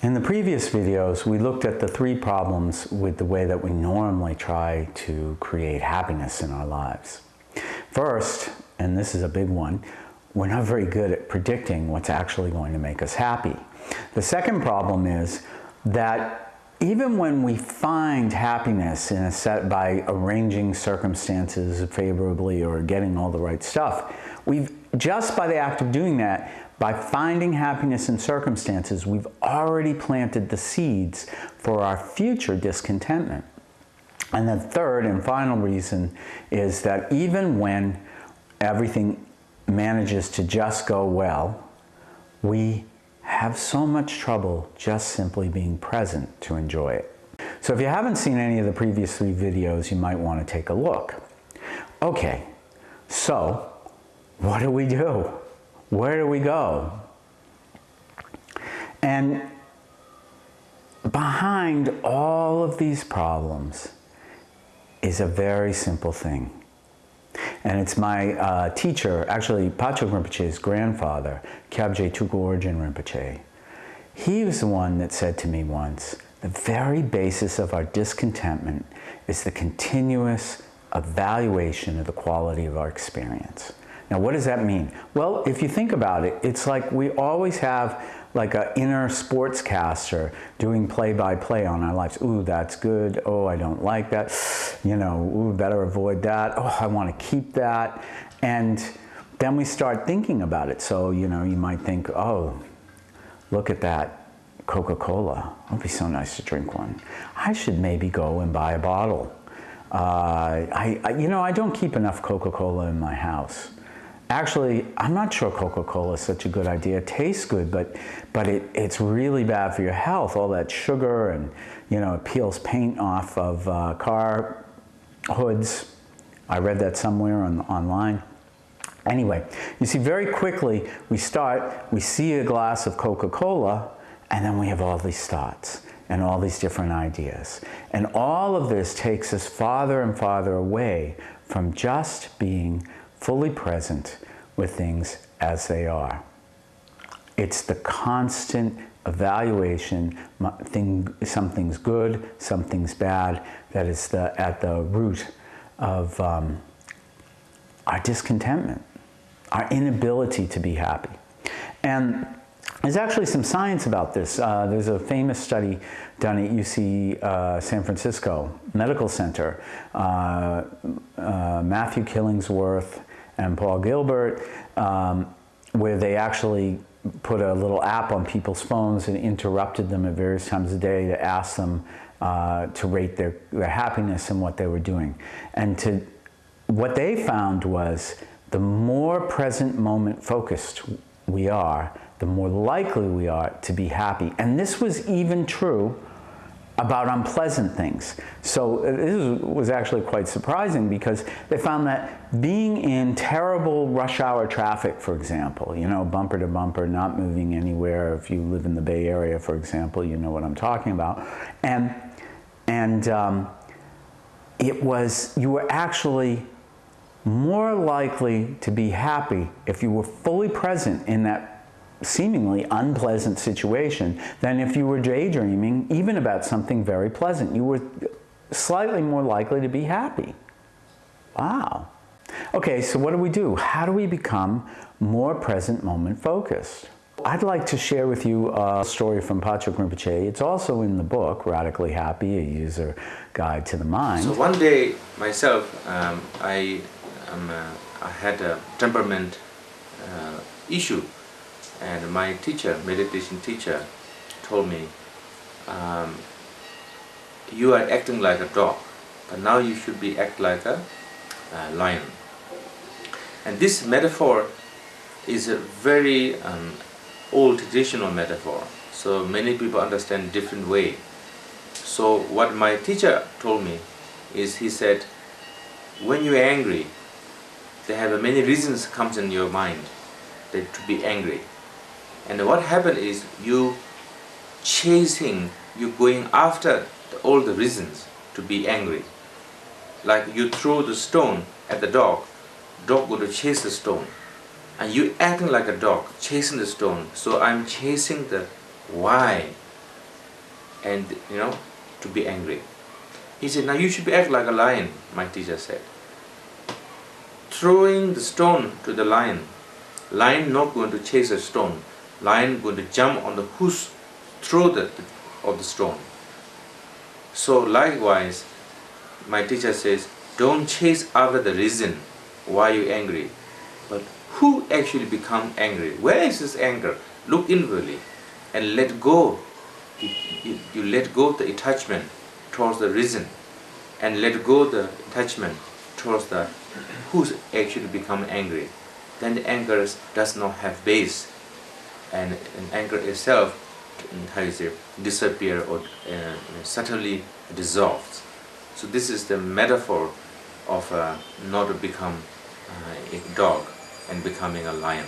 In the previous videos, we looked at the three problems with the way that we normally try to create happiness in our lives. First, and this is a big one, we're not very good at predicting what's actually going to make us happy. The second problem is that even when we find happiness in a set by arranging circumstances favorably or getting all the right stuff, just by the act of doing that, by finding happiness in circumstances, we've already planted the seeds for our future discontentment. And the third and final reason is that even when everything manages to just go well, we have so much trouble just simply being present to enjoy it. So if you haven't seen any of the previous three videos, you might want to take a look. Okay, so what do we do? Where do we go? And behind all of these problems is a very simple thing. And it's my teacher, actually Patrok Rinpoche's grandfather, Kyabje Tuku Orjin Rinpoche. He was the one that said to me once, the very basis of our discontentment is the continuous evaluation of the quality of our experience. Now, what does that mean? Well, if you think about it, it's like we always have like an inner sportscaster doing play-by-play on our lives. Ooh, that's good. Oh, I don't like that. You know, ooh, better avoid that. Oh, I want to keep that. And then we start thinking about it. So, you know, you might think, oh, look at that Coca-Cola. It would be so nice to drink one. I should maybe go and buy a bottle. You know, I don't keep enough Coca-Cola in my house. Actually, I'm not sure Coca-Cola is such a good idea. It tastes good, but it's really bad for your health. All that sugar and, you know, it peels paint off of car hoods. I read that somewhere online. Anyway, you see, very quickly we see a glass of Coca-Cola, and then we have all these thoughts and all these different ideas. And all of this takes us farther and farther away from just being fully present with things as they are. It's the constant evaluation, something's good, something's bad, that is at the root of our discontentment, our inability to be happy. And there's actually some science about this. There's a famous study done at UC San Francisco Medical Center. Matthew Killingsworth and Paul Gilbert, where they actually put a little app on people's phones and interrupted them at various times of the day to ask them to rate their happiness and what they were doing. And what they found was the more present moment focused we are, the more likely we are to be happy. And this was even true about unpleasant things. So this was actually quite surprising, because they found that being in terrible rush hour traffic, for example, you know, bumper to bumper, not moving anywhere. If you live in the Bay Area, for example, you know what I'm talking about. And you were actually more likely to be happy if you were fully present in that seemingly unpleasant situation than if you were daydreaming even about something very pleasant. You were slightly more likely to be happy. Wow. Okay, so what do? How do we become more present moment focused? I'd like to share with you a story from Patrok Rinpoche. It's also in the book, Radically Happy, a User Guide to the Mind. So one day, myself, I had a temperament issue. And my teacher, meditation teacher, told me, you are acting like a dog, but now you should act like a lion. And this metaphor is a very old traditional metaphor. So many people understand different way. So what my teacher told me is, he said, when you are angry, there have many reasons comes in your mind to be angry. And what happened is you going after all the reasons to be angry. Like you throw the stone at the dog go to chase the stone. And you acting like a dog, chasing the stone. So I'm chasing the why. and to be angry. He said, now you should act like a lion, my teacher said. Throwing the stone to the lion. Lion not going to chase a stone. Lion going to jump on the whose throat of the stone. So likewise, my teacher says, don't chase after the reason why you're angry, but who actually become angry? Where is this anger? Look inwardly and let go. You let go the attachment towards the reason, and let go the attachment towards the who's actually become angry. Then the anger does not have base, and anger itself, how you say, disappear or subtly dissolves. So this is the metaphor of not to become a dog and becoming a lion.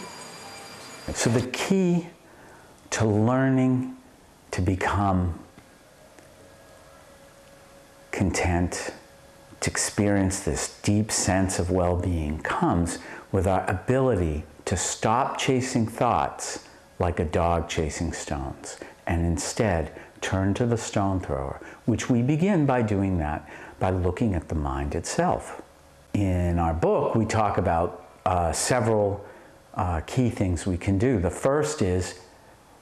So the key to learning to become content, to experience this deep sense of well-being, comes with our ability to stop chasing thoughts like a dog chasing stones, and instead turn to the stone thrower, which we begin by doing that by looking at the mind itself. In our book, we talk about several key things we can do. The first is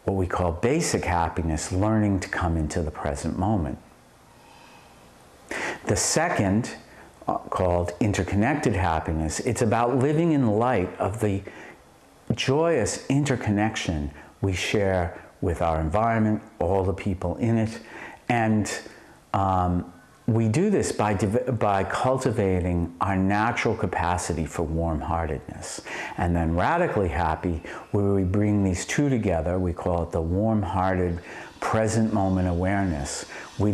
what we call basic happiness, learning to come into the present moment. The second, called interconnected happiness, it's about living in light of the joyous interconnection we share with our environment, all the people in it, and we do this by cultivating our natural capacity for warm-heartedness. And then radically happy, where we bring these two together, we call it the warm-hearted present moment awareness. We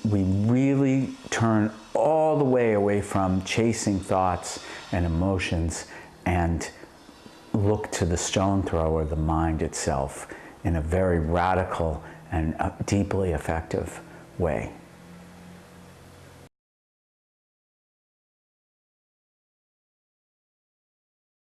really turn all the way away from chasing thoughts and emotions and look to the stone thrower, the mind itself, in a very radical and deeply effective way.